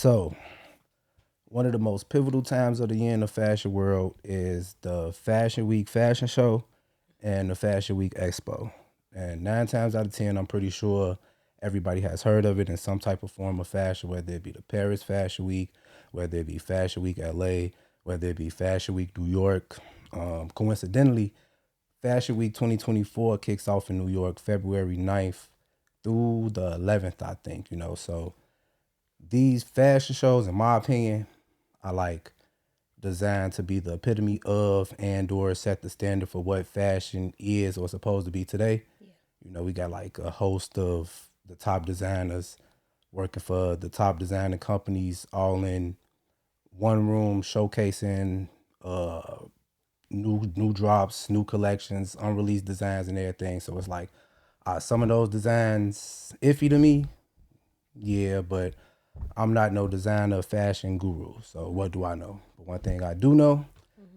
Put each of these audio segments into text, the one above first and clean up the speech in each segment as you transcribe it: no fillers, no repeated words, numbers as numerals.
So, one of the most pivotal times of the year in the fashion world is the Fashion Week fashion show and the Fashion Week Expo. And 9 times out of 10, I'm pretty sure everybody has heard of it in some type of form of fashion, whether it be the Paris Fashion Week, whether it be Fashion Week LA, whether it be Fashion Week New York. Coincidentally, Fashion Week 2024 kicks off in New York February 9th through the 11th, I think, So these fashion shows, in my opinion, are like designed to be the epitome of and or set the standard for what fashion is or supposed to be today. We got like a host of the top designers working for the top designer companies all in one room showcasing new drops, new collections, unreleased designs and everything. So it's like some of those designs iffy to me. Yeah, but I'm not no designer fashion guru. So what do I know? But one thing I do know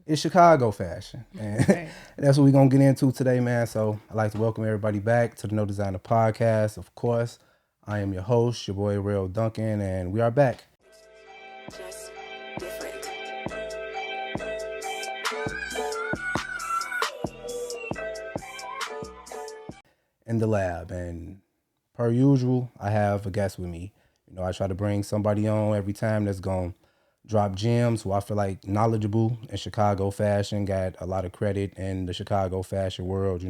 is Chicago fashion. And Right. that's what we're going to get into today, man. So I'd like to welcome everybody back to the No Designer Podcast. Of course, I am your host, your boy, Real Duncan, and we are back Just different. in the lab. And per usual, I have a guest with me. I try to bring somebody on every time that's going to drop gems who I feel like knowledgeable in Chicago fashion, got a lot of credit in the Chicago fashion world,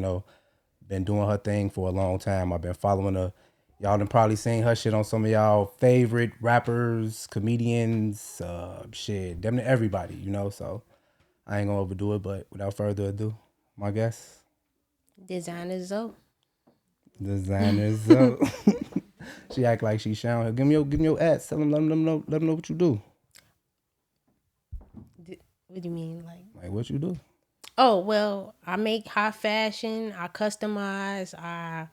been doing her thing for a long time. I've been following her. Y'all done probably seen her shit on some of y'all favorite rappers, comedians, shit, damn near everybody, So I ain't gonna overdo it, but without further ado, my guest, Designer ZOH. designer Zoe. She act like she showing. Give me your ads. Tell them, let them know what you do. What do you mean, like? Like what you do. Oh well, I make high fashion. I customize. I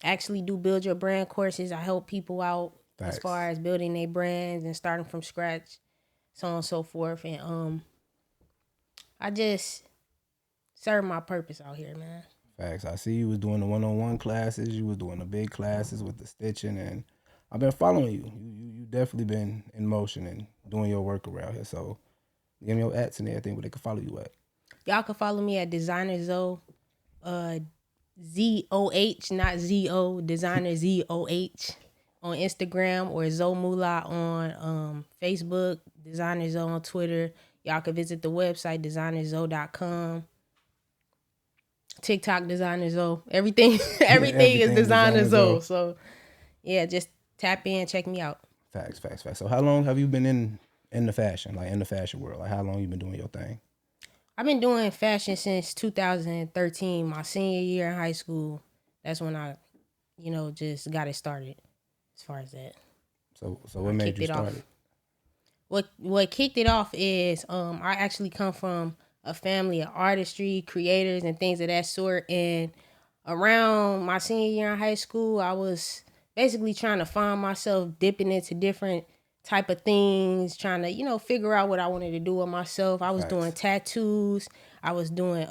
actually do build your brand courses. I help people out as Facts. far as building their brands and starting from scratch, so on and so forth. And I just serve my purpose out here, man. Facts. I see you was doing the one-on-one classes. You was doing the big classes with the stitching, and I've been following you. You definitely been in motion and doing your work around here. So give me your ads and everything where they can follow you at. Y'all can follow me at Designer ZOH, ZOH, not ZO, Designer ZOH on Instagram, or Zoe Mula on Facebook, Designer ZOH on Twitter. Y'all can visit the website designerzoe.com. TikTok Designer ZOH. Everything everything is Designer ZOH. So yeah, just tap in, check me out. Facts. So how long have you been in the fashion, like in the fashion world? Like how long you been doing your thing? I've been doing fashion since 2013, my senior year in high school. That's when I, just got it started as far as that. So what made you start off. it? What kicked it off is I actually come from a family of artistry, creators, and things of that sort. And around my senior year in high school, I was basically trying to find myself dipping into different type of things, trying to, figure out what I wanted to do with myself. I was Facts. doing tattoos, I was doing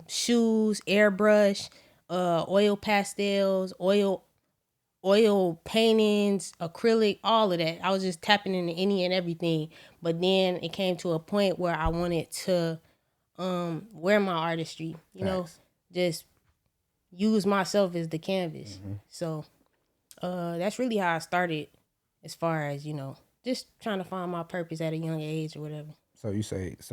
shoes, airbrush, oil pastels, oil paintings, acrylic, all of that. I was just tapping into any and everything. But then it came to a point where I wanted to wear my artistry, Facts. just use myself as the canvas. So that's really how I started as far as, just trying to find my purpose at a young age or whatever. So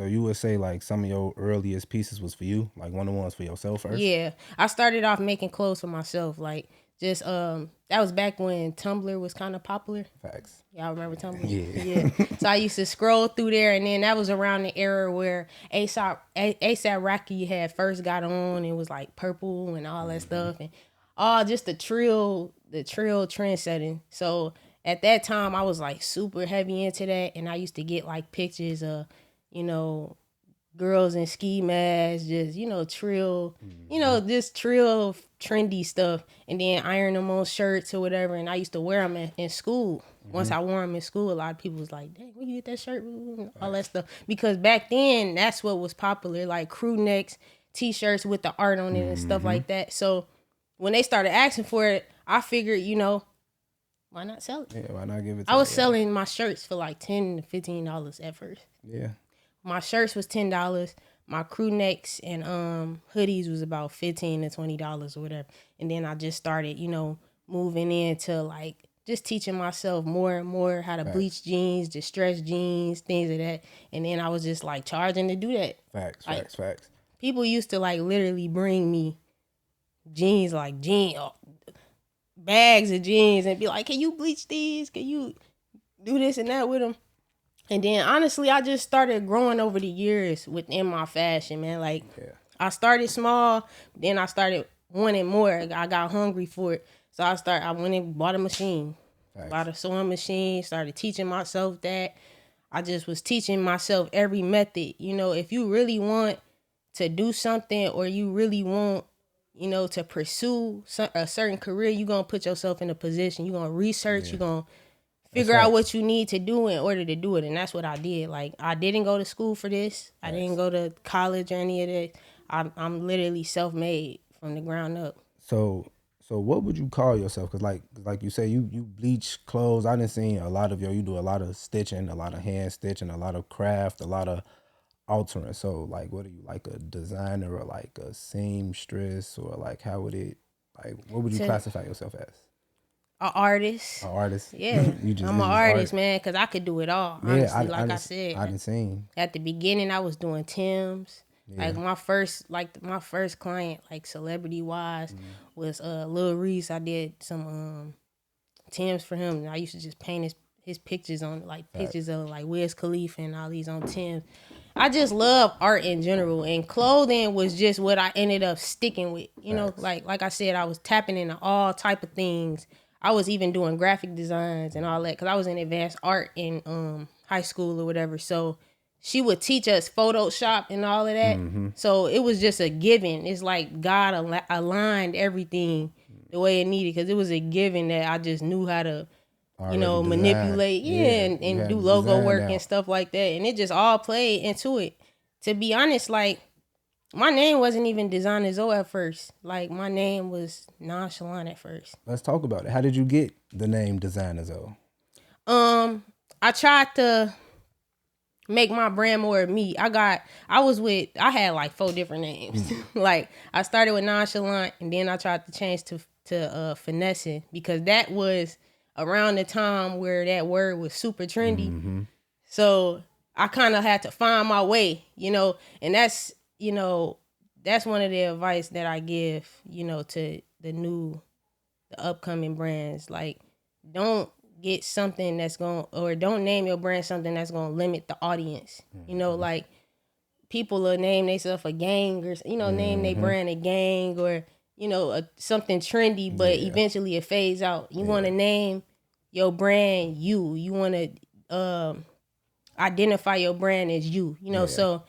you would say like some of your earliest pieces was for you, like one of the ones for yourself first? Yeah. I started off making clothes for myself. Like just that was back when Tumblr was kind of popular. Facts. Y'all remember Tumblr? Yeah. So I used to scroll through there, and then that was around the era where ASAP Rocky had first got on. It was like purple and all that stuff, and all just the trill trend setting. So at that time, I was like super heavy into that, and I used to get like pictures of, you know, girls in ski masks, just, trill, just trill trendy stuff, and then iron them on shirts or whatever. And I used to wear them in school. Once I wore them in school, a lot of people was like, dang, where you get that shirt? All that stuff. Because back then, that's what was popular, like crew necks, t-shirts with the art on it and stuff like that. So when they started asking for it, I figured, Why not sell it? Yeah, why not give it to I was her? selling my shirts for like $10 to $15 at first. Yeah. My shirts was $10. My crew necks and hoodies was about $15 to $20 or whatever. And then I just started, moving into like just teaching myself more and more how to bleach jeans, distress jeans, things of that. And then I was just like charging to do that. Facts. People used to like literally bring me jeans, like bags of jeans, and be like, "Can you bleach these? Can you do this and that with them?" And then honestly, I just started growing over the years within my fashion, man. Like I started small, then I started wanting more. I got hungry for it. So I went and bought a machine. Bought a sewing machine, started teaching myself that. I just was teaching myself every method. If you really want to do something or you really want, to pursue a certain career, you're going to put yourself in a position. You're going to research. You're going to figure out what you need to do in order to do it. And that's what I did. Like, I didn't go to school for this. I didn't go to college or any of that. I'm literally self-made from the ground up. So what would you call yourself? Because like you say, you bleach clothes. I done seen a lot of you do a lot of stitching, a lot of hand stitching, a lot of craft, a lot of altering. So like, what are you, like a designer or like a seamstress, or like what would you classify yourself as? An artist. An artist. Yeah, I'm an artist, man, because I could do it all. Honestly, like I said, I done seen. At the beginning, I was doing Tim's. Yeah. Like my first client, like celebrity wise, was Lil Reese. I did some Tim's for him. I used to just paint his pictures on pictures of like Wiz Khalifa and all these on Tim's. I just love art in general, and clothing was just what I ended up sticking with. Like I said, I was tapping into all type of things. I was even doing graphic designs and all that because I was in advanced art in high school or whatever. So she would teach us Photoshop and all of that. So it was just a given. It's like God aligned everything the way it needed, because it was a given that I just knew how to, manipulate, and do logo work and stuff like that. And it just all played into it. To be honest, like, my name wasn't even Designer Zoe at first. Like, my name was Nonchalant at first. Let's talk about it. How did you get the name Designer Zoe? I tried to make my brand more of me. I had like 4 different names. Like, I started with Nonchalant, and then I tried to change to Finessing, because that was around the time where that word was super trendy. So I kind of had to find my way, and that's one of the advice that I give, to the upcoming brands. Like, don't get something don't name your brand something that's going to limit the audience. Like, people will name themselves a gang, or, name their brand a gang, or, something trendy, but eventually it fades out. You want to name your brand you want to identify your brand as you, so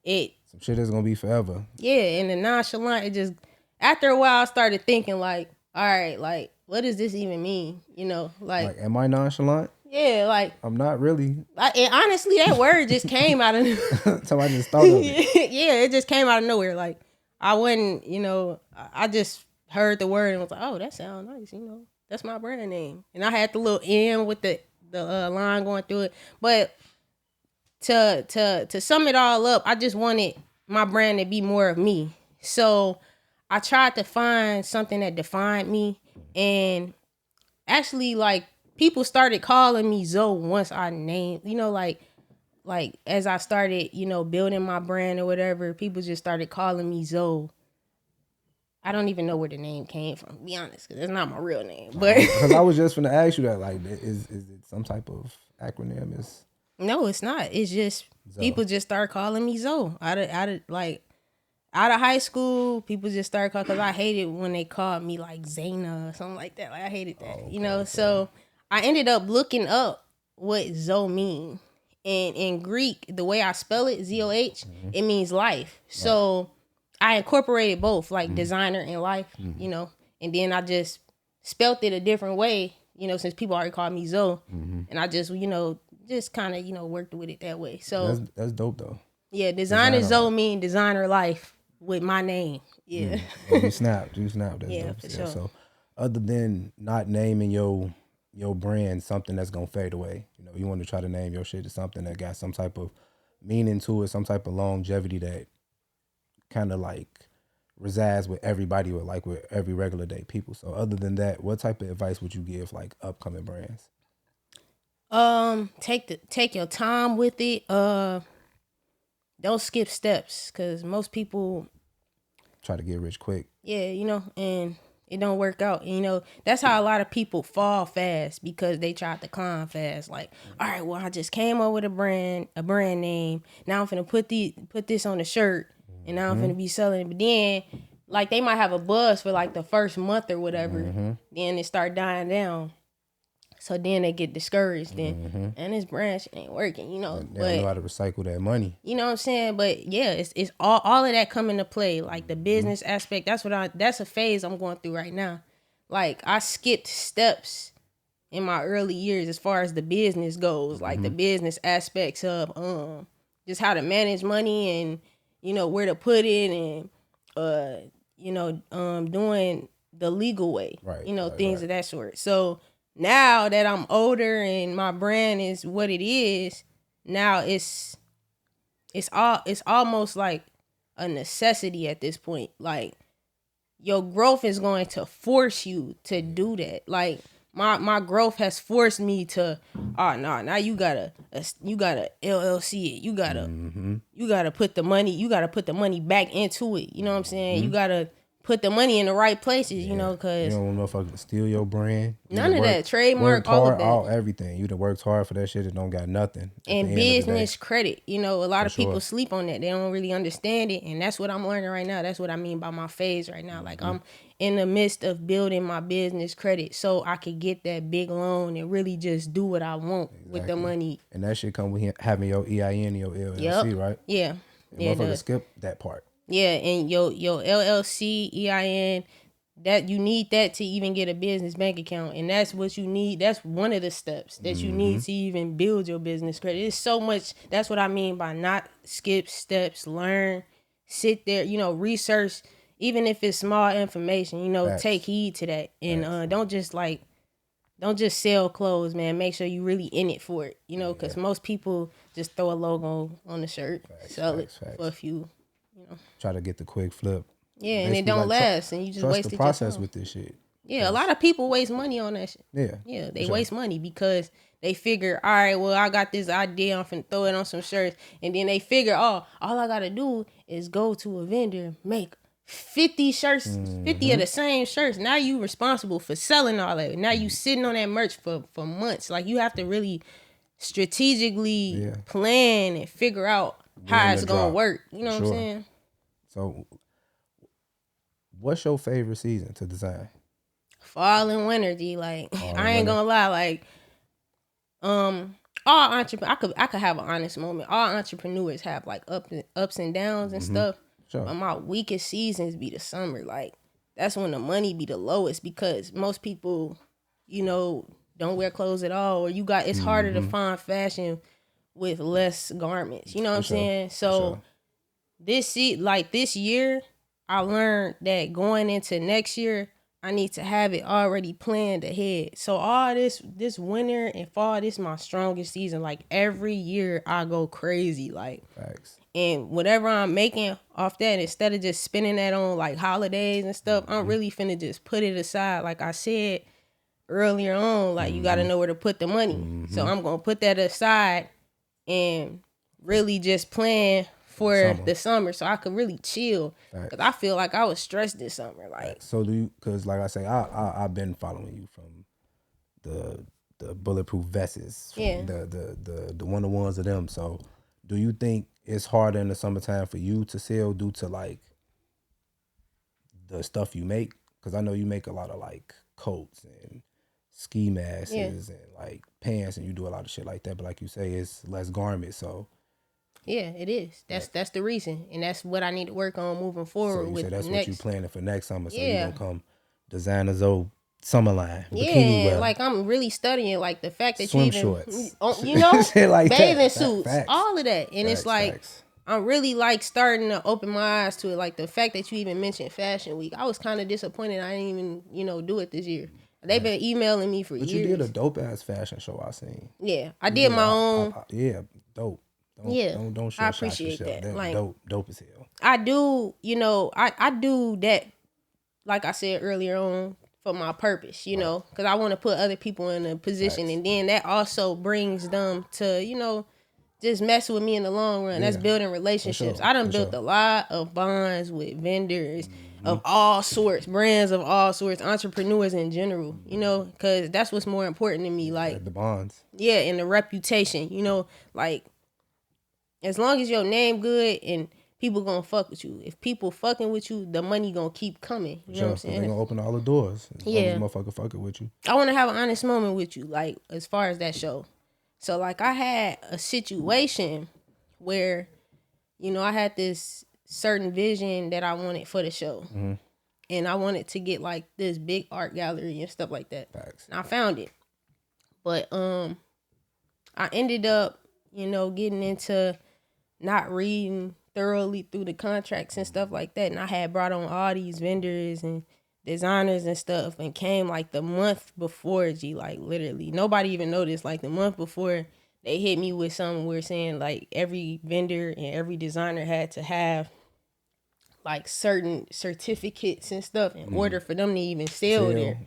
some shit is gonna be forever. Yeah, and the Nonchalant, it just, after a while I started thinking like, all right, like, what does this even mean? Like am I nonchalant? Yeah, like, I'm not really. And honestly, that word just came out of so I just thought of it. Yeah, it just came out of nowhere. Like, I wasn't, I just heard the word and was like, oh, that sounds nice, that's my brand name. And I had the little M with the line going through it. But to sum it all up, I just wanted my brand to be more of me. So I tried to find something that defined me, and actually, like, people started calling me Zoe once I named, like as I started, building my brand or whatever, people just started calling me Zoe. I don't even know where the name came from, to be honest, because it's not my real name. But because I was just gonna ask you that, like, is it some type of acronym? No, it's not. It's just Zoe. People just start calling me Zoe. Out of high school, people just started calling, because I hated when they called me like Zaina or something like that. Like, I hated that, Okay. So I ended up looking up what Zoe mean. And in Greek, the way I spell it, ZOH, it means life. So I incorporated both, like designer and life, and then I just spelt it a different way, since people already called me Zoe. And I just, just kind of, worked with it that way. So that's dope though. Yeah, designer Zoe mean designer life with my name. Yeah. You snapped. That's yeah, dope. for sure. So other than not naming your your brand something that's gonna fade away. You know, you want to try to name your shit to something that got some type of meaning to it, some type of longevity that kind of like resides with everybody or like with every regular day people. So other than that, what type of advice would you give like upcoming brands? Take your time with it. Don't skip steps, because most people, Try to get rich quick. yeah, and it don't work out. And, that's how a lot of people fall fast, because they tried to climb fast. Like, all right, well, I just came up with a brand name. Now I'm finna put this on the shirt, and now I'm finna be selling it. But then, like, they might have a buzz for like the first month or whatever. Then it start dying down. So then they get discouraged, and this brand shit ain't working, They don't But know how to recycle that money. you know what I'm saying? But yeah, it's all of that come into play. Like the business aspect, that's a phase I'm going through right now. Like I skipped steps in my early years as far as the business goes, like the business aspects of just how to manage money and where to put it, and doing the legal way. Right, Things of that sort. So now that I'm older and my brand is what it is, now it's almost like a necessity at this point. Like your growth is going to force you to do that. Like my growth has forced me to, oh no, now you gotta LLC it. You gotta put the money back into it. You know what I'm saying? You gotta put the money in the right places, because you don't want motherfuckers to steal your brand. None of that. Trademark, all of that. Everything. You done worked hard for that shit and don't got nothing. And business credit. A lot of people sleep on that. They don't really understand it. And that's what I'm learning right now. That's what I mean by my phase right now. Like I'm in the midst of building my business credit so I could get that big loan and really just do what I want with the money. And that shit come with having your EIN and your LLC, right? Yeah. Motherfuckers skip that part. Yeah, and your LLC, EIN, that you need that to even get a business bank account. And that's what you need. That's one of the steps that you need to even build your business credit. It's so much. That's what I mean by not skip steps, learn, sit there, research, even if it's small information, Facts. take heed to that. And don't just sell clothes, man. Make sure you really in it for it, because most people just throw a logo on the shirt, sell it for a few. Try to get the quick flip. Yeah, and it don't last, and you just wasted the process your time with this shit. Yeah, a lot of people waste money on that shit. Yeah, they waste money because they figure, all right, well, I got this idea, I'm finna throw it on some shirts, and then they figure, oh, all I gotta do is go to a vendor, make 50 shirts, 50 of the same shirts. Now you responsible for selling all that. Now you sitting on that merch for months. Like you have to really strategically plan and figure out how it's gonna work. You know what I'm saying? So, what's your favorite season to design? Fall and winter, G. Like I ain't gonna lie, like all entrepreneurs, I could have an honest moment. All entrepreneurs have like ups and downs and stuff. Sure. But my weakest seasons be the summer. Like that's when the money be the lowest because most people, don't wear clothes at all, or it's harder to find fashion with less garments. You know what I'm saying? So this year, I learned that going into next year, I need to have it already planned ahead. So all this winter and fall, this is my strongest season. Like every year I go crazy. Like Facts. And whatever I'm making off that, instead of just spending that on like holidays and stuff, I'm really finna just put it aside. Like I said earlier on, like you gotta know where to put the money. So I'm gonna put that aside and really just plan for the summer so I could really chill. Because I feel like I was stressed this summer. Like so do you, because like I say, I've been following you from the bulletproof vests, from the one-on-ones of them. So do you think it's harder in the summertime for you to sell due to like the stuff you make? Because I know you make a lot of like coats and ski masks and like pants, and you do a lot of shit like that. But like you say, it's less garments. So yeah, it is. That's the reason, and that's what I need to work on moving forward. So you with say that's next. what you planning for next summer. So you gonna come design a ZOH summer line, bikini wear, like I'm really studying like the fact that swim you even, shorts, shit like bathing that. suits, Facts. all of that, and it's like. Facts. I'm really like starting to open my eyes to it. Like the fact that you even mentioned Fashion Week, I was kind of disappointed I didn't even do it this year. They've been emailing me for But years. you did a dope ass fashion show. I seen. Yeah, I did my own. Yeah, dope. Don't I short shot appreciate yourself. that. That Like, dope as hell. I do, I do that, like I said earlier on, for my purpose, because I want to put other people in a position, Facts. and then that also brings them to, just mess with me in the long run. That's Yeah, building relationships. sure, I done for built sure. a lot of bonds with vendors of all sorts, brands of all sorts, entrepreneurs in general, because that's what's more important to me. Like, The bonds. yeah, and the reputation, like, as long as your name good and people gonna fuck with you. If people fucking with you, the money gonna keep coming. You know what I'm saying? They gonna open all the doors. As long as motherfucker fucking with you. I want to have an honest moment with you, like, as far as that show. So, like, I had a situation where, I had this certain vision that I wanted for the show. And I wanted to get, like, this big art gallery and stuff like that. Facts. And I found it. But I ended up, getting into not reading thoroughly through the contracts and stuff like that. And I had brought on all these vendors and designers and stuff, and came like the month before, like, literally. Nobody even noticed. Like, the month before, they hit me with something where saying, like, every vendor and every designer had to have, like, certain certificates and stuff in order for them to even sell there.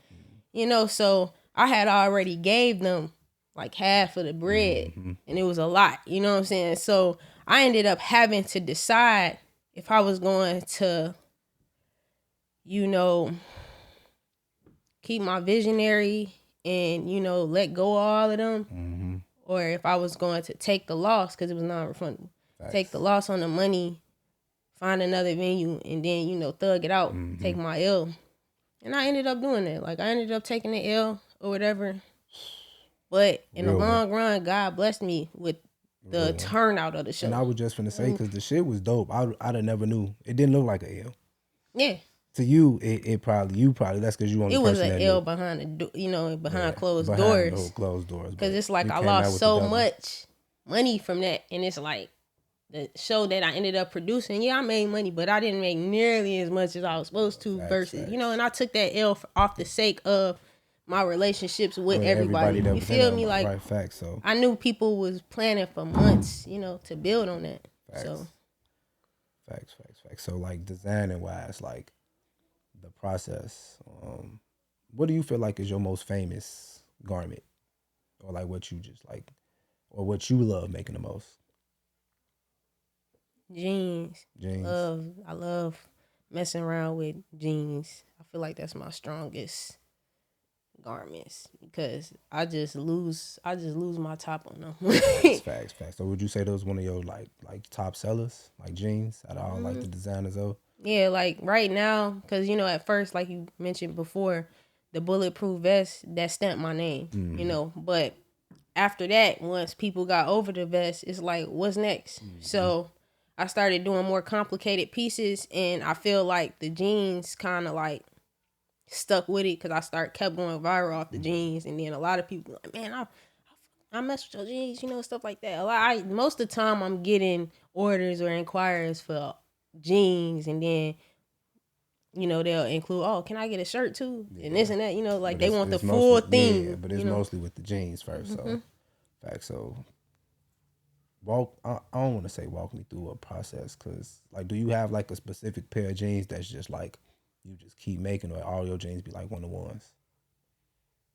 So I had already gave them like half of the bread, and it was a lot, you know what I'm saying? So I ended up having to decide if I was going to, keep my visionary and, let go of all of them, or if I was going to take the loss, because it was non-refundable. Take the loss on the money, find another venue, and then, thug it out, take my L. And I ended up doing that. Like, I ended up taking the L or whatever. But in the long run, God blessed me with the turnout of the show. And I was just finna say, because the shit was dope. I'd have never knew. It didn't look like an L. Yeah. To you, it probably, that's because you only It was person an that L knew. behind behind closed Behind doors. the closed doors. Because it's like I lost so much money from that. And it's like the show that I ended up producing, I made money, but I didn't make nearly as much as I was supposed to versus, and I took that L off the sake of my relationships with everybody. that You was feel in me? them, Like, right, facts. So I knew people was planning for months, to build on that. Facts. So facts. So, like, designing wise, like, the process, what do you feel like is your most famous garment, or like what you just like, or what you love making the most? Jeans. I love messing around with jeans. I feel like that's my strongest garments, because I just lose my top on them. Facts. So would you say those one of your like top sellers, like jeans, out of all like the designers though? Yeah, like right now, because at first, like you mentioned before, the bulletproof vest, that stamped my name, but after that, once people got over the vest, it's like, what's next? So I started doing more complicated pieces, and I feel like the jeans kind of like stuck with it, because kept going viral off the jeans, and then a lot of people like, man, I mess with your jeans, stuff like that. Most of the time I'm getting orders or inquiries for jeans, and then they'll include, oh, can I get a shirt too, and this and that, like, they want the full thing. Yeah, but it's mostly with the jeans first. So facts. So I don't want to say walk me through a process, because like, do you have like a specific pair of jeans that's just like you just keep making, or all your jeans be like one-to-ones?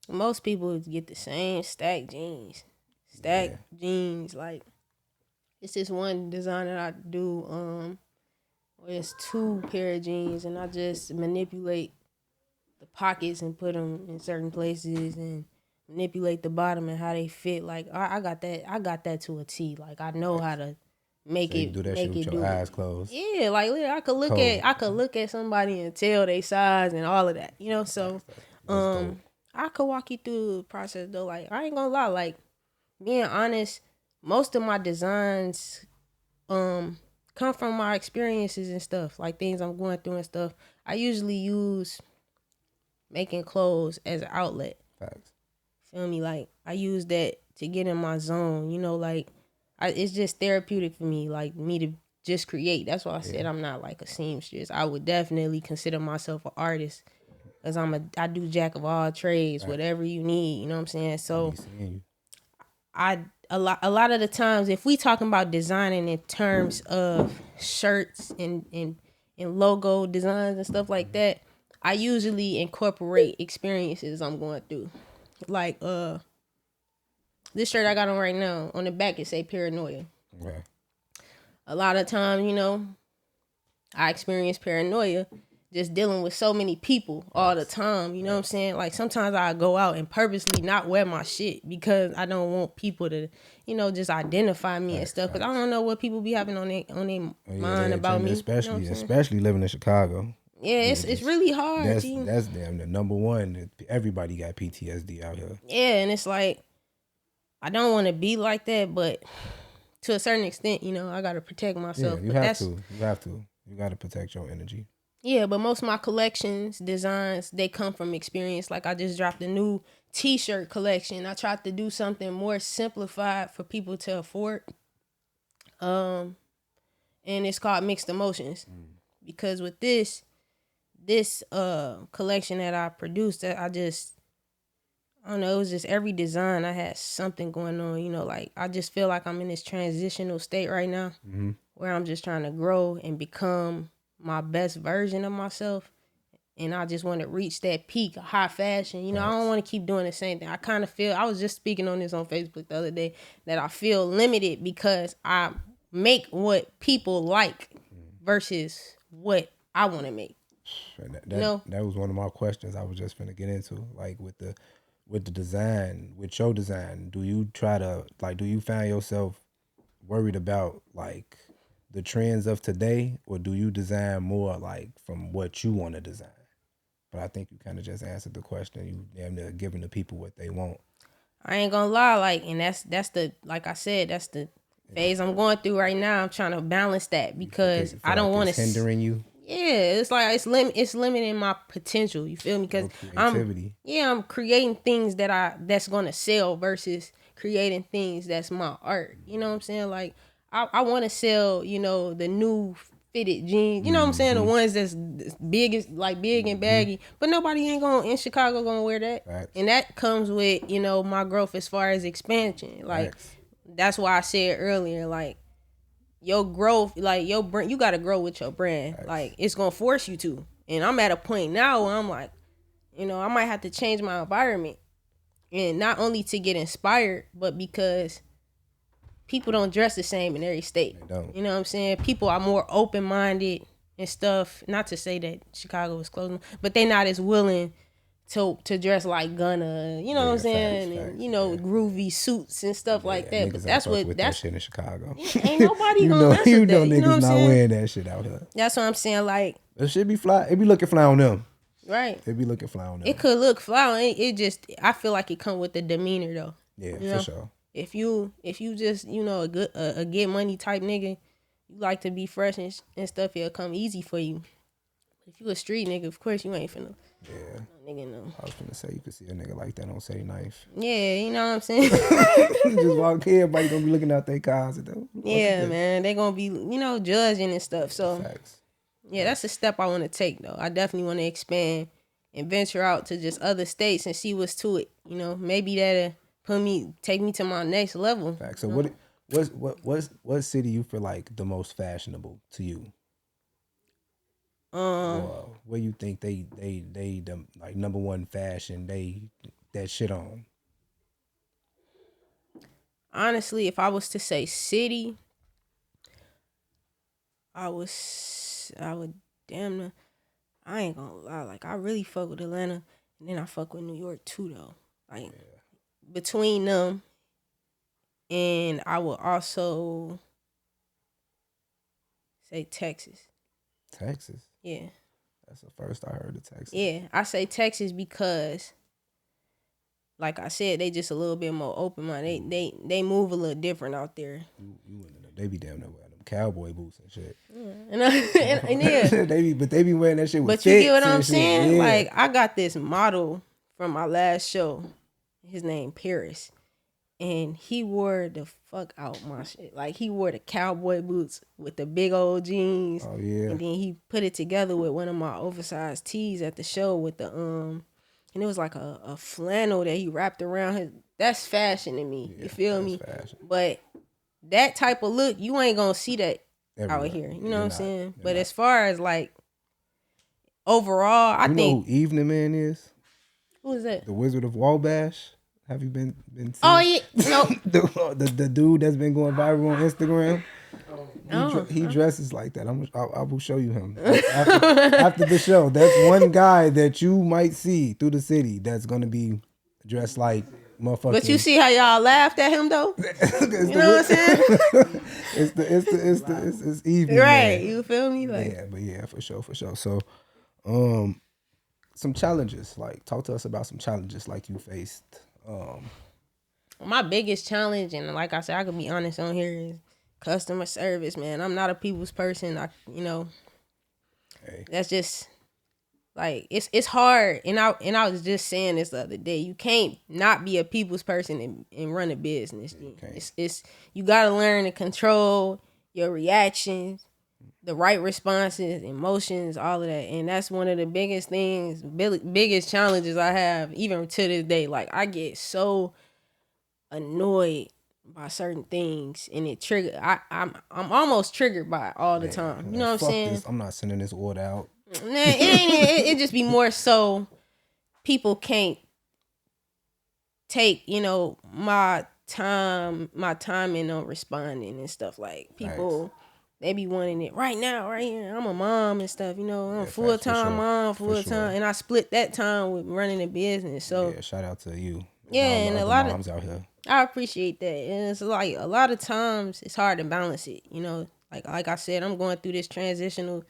Most people get the same stack jeans. Jeans, like, it's this one design that I do, where it's 2 pair of jeans, and I just manipulate the pockets and put them in certain places, and manipulate the bottom and how they fit. Like, I got that to a T. Like, I know how to make So you it do that shit with your eyes closed. Yeah, like, I could look at somebody and tell they size and all of that. So That's dope. I could walk you through the process though. Like, I ain't gonna lie, like, being honest, most of my designs come from my experiences and stuff, like things I'm going through and stuff. I usually use making clothes as an outlet. Facts. Feel me? Like, I use that to get in my zone, like, it's just therapeutic for me, like, me to just create. That's why I said I'm not like a seamstress. I would definitely consider myself an artist. Cause I do jack of all trades, whatever you need, you know what I'm saying? So Be seeing you. a lot of the times, if we talking about designing in terms of shirts and logo designs and stuff like that, I usually incorporate experiences I'm going through. Like this shirt I got on right now, on the back it say paranoia. Okay. A lot of times, you know, I experience paranoia just dealing with so many people all the time. You know what I'm saying? Like sometimes I go out and purposely not wear my shit because I don't want people to, you know, just identify me and stuff. Because I don't know what people be having on their mind about me. Especially living in Chicago. Yeah, it's really hard. That's damn the number one. Everybody got PTSD out here. Yeah, and it's like I don't want to be like that, but to a certain extent, you know, I got to protect myself. Yeah, you have to. You got to protect your energy. Yeah, but most of my collections, designs, they come from experience. Like I just dropped a new t-shirt collection. I tried to do something more simplified for people to afford. And it's called Mixed Emotions. Because with this collection that I produced, that I don't know, it was just every design I had something going on, you know, like I just feel like I'm in this transitional state right now where I'm just trying to grow and become my best version of myself, and I just want to reach that peak of high fashion. You know, I don't want to keep doing the same thing. I kind of feel, I was just speaking on this on Facebook the other day, that I feel limited because I make what people like versus what I want to make. That was one of my questions I was just finna get into. Like with the design, with your design, do you find yourself worried about like the trends of today, or do you design more like from what you want to design? But I think you kind of just answered the question. You damn near giving the people what they want. I ain't gonna lie, like, and that's the, like I said, that's the phase I'm going through right now. I'm trying to balance that because I don't want to hindering you. Yeah, it's like it's limiting my potential. You feel me? Because I'm creating things that's gonna sell versus creating things that's my art. You know what I'm saying? Like I want to sell, you know, the new fitted jeans. You know what I'm saying? The ones that's big and baggy. But nobody ain't in Chicago gonna wear that. Facts. And that comes with, you know, my growth as far as expansion. Like that's why I said earlier, like your growth, like your brand, you gotta grow with your brand. Like it's gonna force you to. And I'm at a point now where I'm like, you know, I might have to change my environment, and not only to get inspired, but because people don't dress the same in every state. They don't. You know what I'm saying? People are more open-minded and stuff. Not to say that Chicago is closing, but they not as willing to dress like Gunna. You know what I'm saying? Facts, and you know, groovy suits and stuff like that. But that's that shit in Chicago. Ain't nobody gonna mess with that. You Niggas know not wearing that shit out here. That's what I'm saying. Like it should be fly. It be looking fly on them. Right. It be looking fly on them. It could look fly. It just, I feel like it come with the demeanor though. Yeah, you know? for sure. If you just, you know, a get money type nigga, you like to be fresh and stuff, it'll come easy for you. If you a street nigga, of course you ain't finna. Yeah. No nigga, no. I was finna say you could see a nigga like that on Say Knife. Yeah, you know what I'm saying? Just walk here, everybody gonna be looking out their cars and them. Yeah, man. They gonna be, you know, judging and stuff. So Facts. Yeah, that's a step I want to take though. I definitely want to expand and venture out to just other states and see what's to it. You know, maybe that'll take me to my next level. Facts. So what city you feel like the most fashionable to you? Or where you think they the like number one fashion that shit on? Honestly, if I was to say city, I would damn near, I ain't gonna lie, like I really fuck with Atlanta, and then I fuck with New York too though. Like between them, and I would also say Texas. Texas? Yeah. That's the first I heard of Texas. Yeah, I say Texas because, like I said, they just a little bit more open-minded. They move a little different out there. They be damn near wearing them cowboy boots and shit. Yeah. And yeah. they be wearing that shit with But you get what I'm saying? Yeah. Like, I got this model from my last show. His name Paris. and he wore the fuck out my shit. Like he wore the cowboy boots with the big old jeans. Oh yeah. And then he put it together with one of my oversized tees at the show with the and it was like a flannel that he wrapped around his. That's fashion to me. You feel me? Fashion. But that type of look, you ain't gonna see that Everywhere. out here. You know what I'm saying? You're But not. as far as like overall, I You know think who Evening Man is? who is that? The Wizard of Wabash. Have you been seeing? Oh yeah, no, the dude that's been going viral on Instagram. no. He dresses like that. I will show you him after the show. That's one guy that you might see through the city that's gonna be dressed like motherfucking. But you see how y'all laughed at him though? You know what I'm saying? it's Evening Right. Man. You feel me? Like Yeah, for sure. So, some challenges. Like, talk to us about some challenges like you faced. my biggest challenge, and like I said, I could be honest on here, is customer service, man. I'm not a people's person. Hey. That's just like it's hard. And I was just saying this the other day. You can't not be a people's person and run a business. It's you gotta learn to control your reactions, the right responses, emotions, all of that. And that's one of the biggest things, biggest challenges I have, even to this day. Like I get so annoyed by certain things, and it trigger. I'm almost triggered by it all the time. You know what I'm saying? This, I'm not sending this order out. Nah, it just be more so people can't take my timing on responding and stuff. Like people, they be wanting it right now, right here. I'm a mom and stuff. I'm full time mom, full time, and I split that time with running a business. So yeah, shout out to you. Yeah, all and the a other lot moms out here. I appreciate that. And it's like a lot of times it's hard to balance it. Like I said, I'm going through this transitional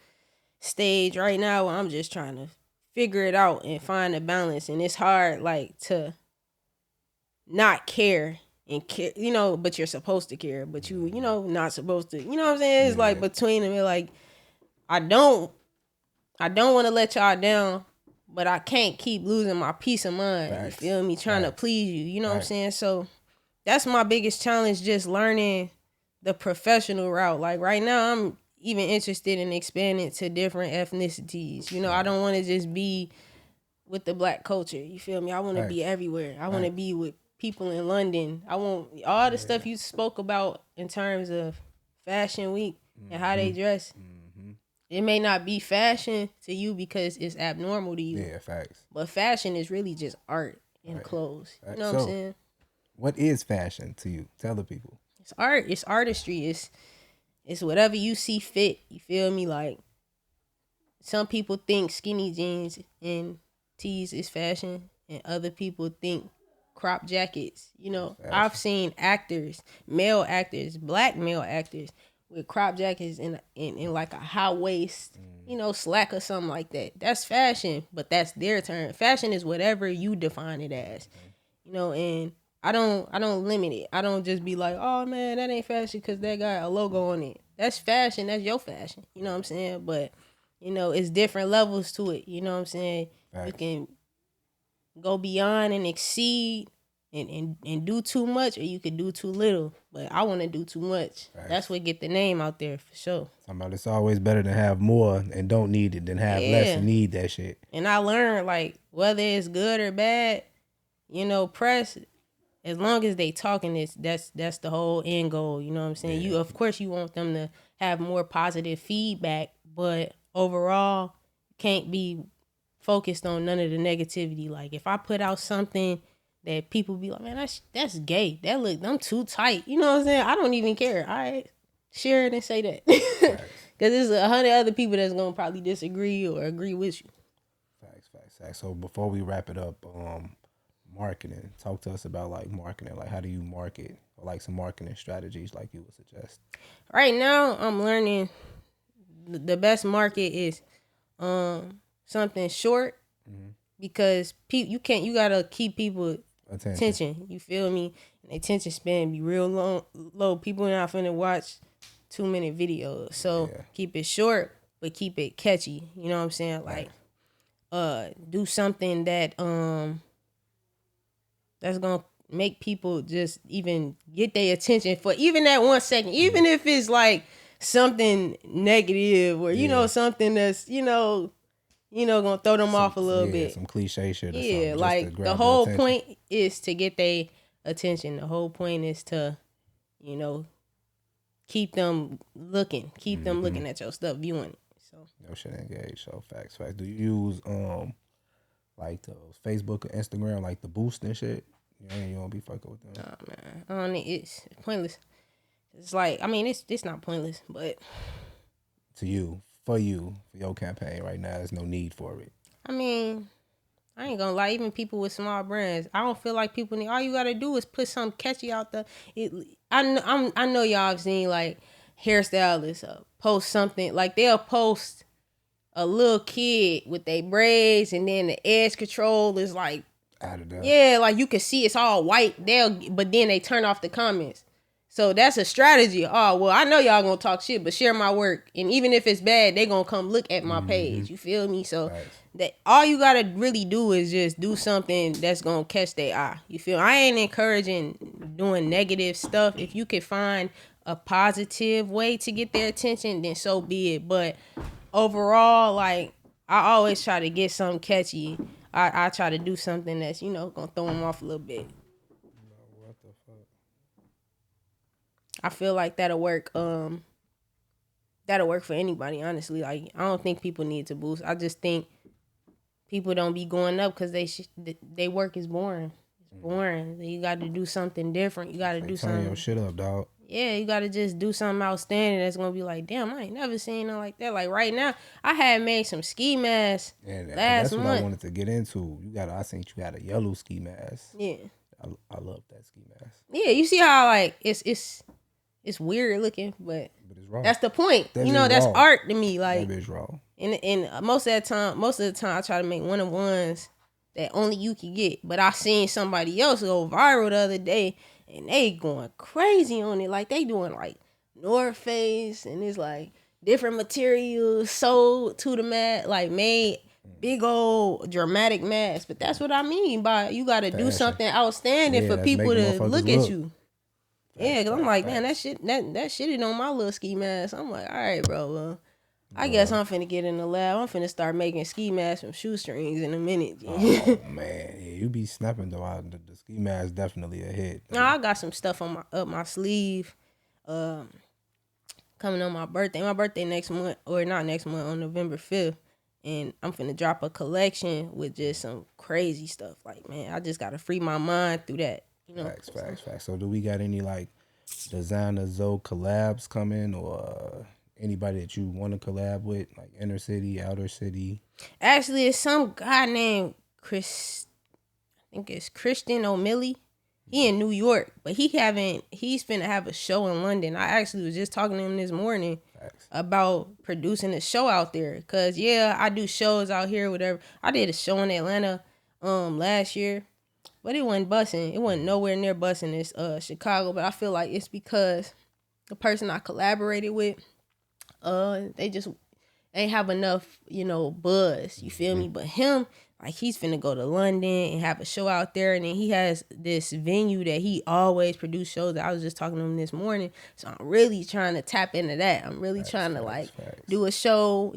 stage right now where I'm just trying to figure it out and find a balance. And it's hard, like, to not care and care, but you're supposed to care, but not supposed to. You know what I'm saying? It's like between them, like I don't want to let y'all down, but I can't keep losing my peace of mind. Facts. You feel me? Trying to please you. You know what I'm saying? So that's my biggest challenge, just learning the professional route. Like right now, I'm even interested in expanding to different ethnicities. I don't want to just be with the black culture. You feel me? I want to be everywhere. I want to be with people in London. I want all the stuff you spoke about in terms of Fashion Week and how they dress. It may not be fashion to you because it's abnormal to you. Yeah, facts. But fashion is really just art and clothes. You know what I'm saying? What is fashion to you? Tell the people. It's art. It's artistry. It's whatever you see fit. You feel me? Like some people think skinny jeans and tees is fashion, and other people think crop jackets. I've seen actors, male actors, black male actors with crop jackets and like a high waist, slack or something like that. That's fashion, but that's their term. Fashion is whatever you define it as. And I don't limit it. I don't just be like, oh man, that ain't fashion because that got a logo on it. That's fashion. That's your fashion. You know what I'm saying? But it's different levels to it. You know what I'm saying? Facts. You can go beyond and exceed and do too much, or you could do too little. But I want to do too much. Facts. That's what get the name out there for sure. Somebody, it's always better to have more and don't need it than have less and need that shit. And I learned, like, whether it's good or bad, press, as long as they talking this, that's the whole end goal. You know what I'm saying? Yeah. Of course you want them to have more positive feedback, but overall can't be focused on none of the negativity. Like if I put out something that people be like, man, that's gay. I'm too tight. You know what I'm saying? I don't even care. I share it and say that. Because there's 100 other people that's going to probably disagree or agree with you. Facts. So before we wrap it up, marketing. Talk to us about like marketing. Like how do you market, or like some marketing strategies like you would suggest? Right now, I'm learning the best market is something short, because you gotta keep people attention. You feel me? And attention span be real low. People not finna watch 2-minute videos. So keep it short, but keep it catchy. You know what I'm saying? Like do something that that's gonna make people just even get their attention for even that 1 second, even if it's like something negative or something that's gonna throw them off a little bit. Some cliche shit or Yeah, something. like just to the grab whole their attention. point is to get their attention. The whole point is to keep them looking, at your stuff, viewing it. So Your shit engaged. So facts. Do you use like the Facebook or Instagram, like the boost and shit? You don't be fucking with them. nah, man, I don't need, it's pointless. It's like, I mean, it's not pointless, but To you, for your campaign right now, there's no need for it. I mean, I ain't gonna lie. Even people with small brands, I don't feel like people need. All you gotta do is put something catchy out there. I know y'all have seen like hairstylists post something like they'll post a little kid with their braids and then the edge control is like Out of that. yeah, like you can see it's all white. But then they turn off the comments. So that's a strategy. Oh, well, I know y'all gonna talk shit, but share my work. And even if it's bad, they gonna come look at my page. You feel me? So that all you gotta really do is just do something that's gonna catch their eye. You feel? I ain't encouraging doing negative stuff. If you can find a positive way to get their attention, then so be it. But overall, like I always try to get something catchy. I try to do something that's gonna throw them off a little bit. What the fuck? I feel like that'll work. That'll work for anybody. Honestly, like I don't think people need to boost. I just think people don't be going up because they work is boring. It's boring. You got to do something different. You got to do Turn something. your shit up, dog. Yeah, you got to just do something outstanding that's gonna be like, damn, I ain't never seen nothing like that. Like right now, I had made some ski masks And last that's month. what I wanted to get into. I think you got a yellow ski mask. Yeah, I love that ski mask. yeah. You see how like it's weird looking, but it's raw. that's the point. That That's raw. art to me. Like That bitch raw. And most of the time, I try to make one of ones that only you can get. But I seen somebody else go viral the other day, and they going crazy on it. Like they doing like North Face, and it's like different materials sold to the mat, like made big old dramatic masks. But that's what I mean by you got to do something outstanding for people to look at you. Yeah, cause I'm like, man, that shit is on my little ski mask. I'm like, all right, bro. Well, I guess I'm finna get in the lab. I'm finna start making ski masks from shoestrings in a minute. Oh man, yeah, you be snapping though. The ski mask definitely a hit. No, I got some stuff on my sleeve. Coming on my birthday. My birthday next month, or not next month, on November 5th. And I'm finna drop a collection with just some crazy stuff. Like, man, I just gotta free my mind through that. Facts. So do we got any like designer ZOH collabs coming, or anybody that you want to collab with, like inner city, outer city? Actually, it's some guy named Chris. I think it's Christian O'Malley. He in New York, but he's finna have a show in London. I actually was just talking to him this morning about producing a show out there. Cause yeah, I do shows out here, whatever. I did a show in Atlanta last year, but it wasn't bussing. It wasn't nowhere near bussing. It's Chicago, but I feel like it's because the person I collaborated with, they just ain't have enough, buzz. You feel me? But him, like he's finna go to London and have a show out there, and then he has this venue that he always produce shows. That I was just talking to him this morning, so I'm really trying to tap into that. I'm really trying to do a show,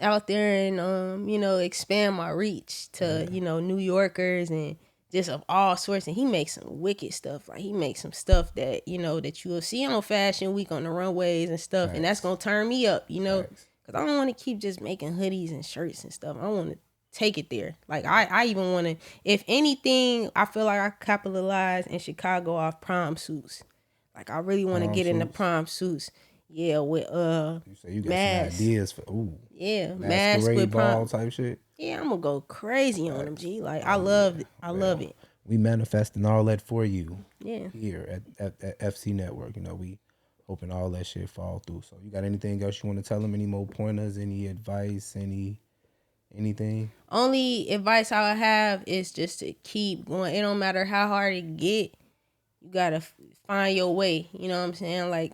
out there and expand my reach to New Yorkers and just of all sorts. And he makes some wicked stuff. Like he makes some stuff that that you will see on Fashion Week on the runways and stuff, and that's gonna turn me up, because I don't want to keep just making hoodies and shirts and stuff. I want to take it there. Like I even want to, if anything, I feel like I capitalize in Chicago off prom suits. Like I really want to get into prom suits. Yeah, with You say you got some ideas for masks with ball prom type shit. Yeah, I'm gonna go crazy on them, G. Like I love it. I love it. We manifesting all that for you. Yeah. Here at FC Network, we hoping all that shit fall through. So you got anything else you want to tell them? Any more pointers? Any advice? Anything? Only advice I would have is just to keep going. It don't matter how hard it get. You gotta find your way. You know what I'm saying? Like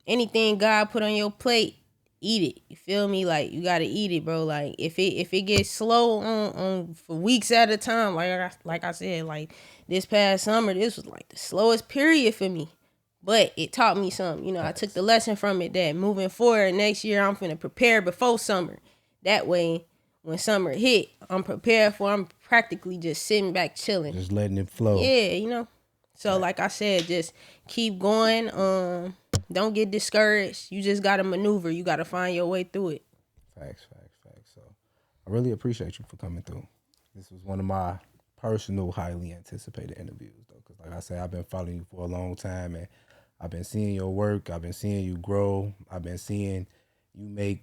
anything God put on your plate, eat it. You feel me? Like you gotta eat it, bro. Like if it gets slow on for weeks at a time, like I said, like this past summer, this was like the slowest period for me. But it taught me something. You know, I took the lesson from it that moving forward next year, I'm finna prepare before summer. That way, when summer hit, I'm prepared for. I'm practically just sitting back chilling. Just letting it flow. Yeah, you know. So like I said, just keep going. Don't get discouraged. You just gotta maneuver. You gotta find your way through it. Facts. So I really appreciate you for coming through. This was one of my personal, highly anticipated interviews, though, because like I said, I've been following you for a long time, and I've been seeing your work. I've been seeing you grow. I've been seeing you make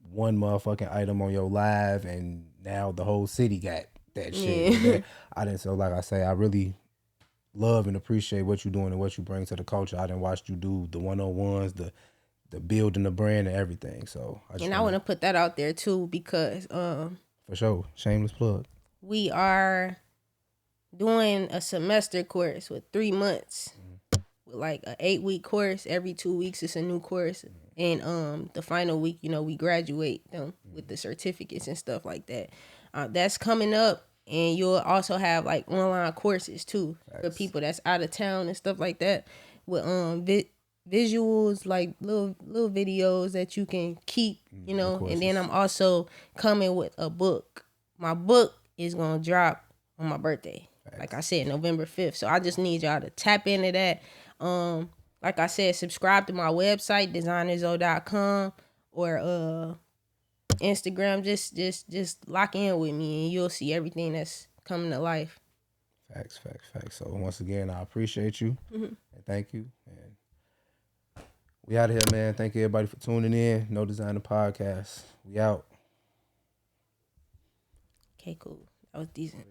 one motherfucking item on your live, and now the whole city got that shit. Yeah. I didn't. So like I say, I really love and appreciate what you're doing and what you bring to the culture. I done watched you do the 101s, the building the brand and everything. So I want to put that out there too because for sure, shameless plug. we are doing a semester course with 3 months, with like an 8-week course. Every 2 weeks it's a new course, and the final week, you know, we graduate them with the certificates and stuff like that. That's coming up, and you'll also have like online courses too for people that's out of town and stuff like that with visuals, like little videos that you can keep, you know. And then I'm also coming with a book. My book is gonna drop on my birthday, like I said, November 5th. So I just need y'all to tap into that. Like I said, subscribe to my website, designerzo.com, or Instagram. Just lock in with me and you'll see everything that's coming to life. Facts. So once again, I appreciate you and thank you. And we out of here, man. Thank you everybody for tuning in. No Designer Podcast. We out. Okay, cool. That was decent.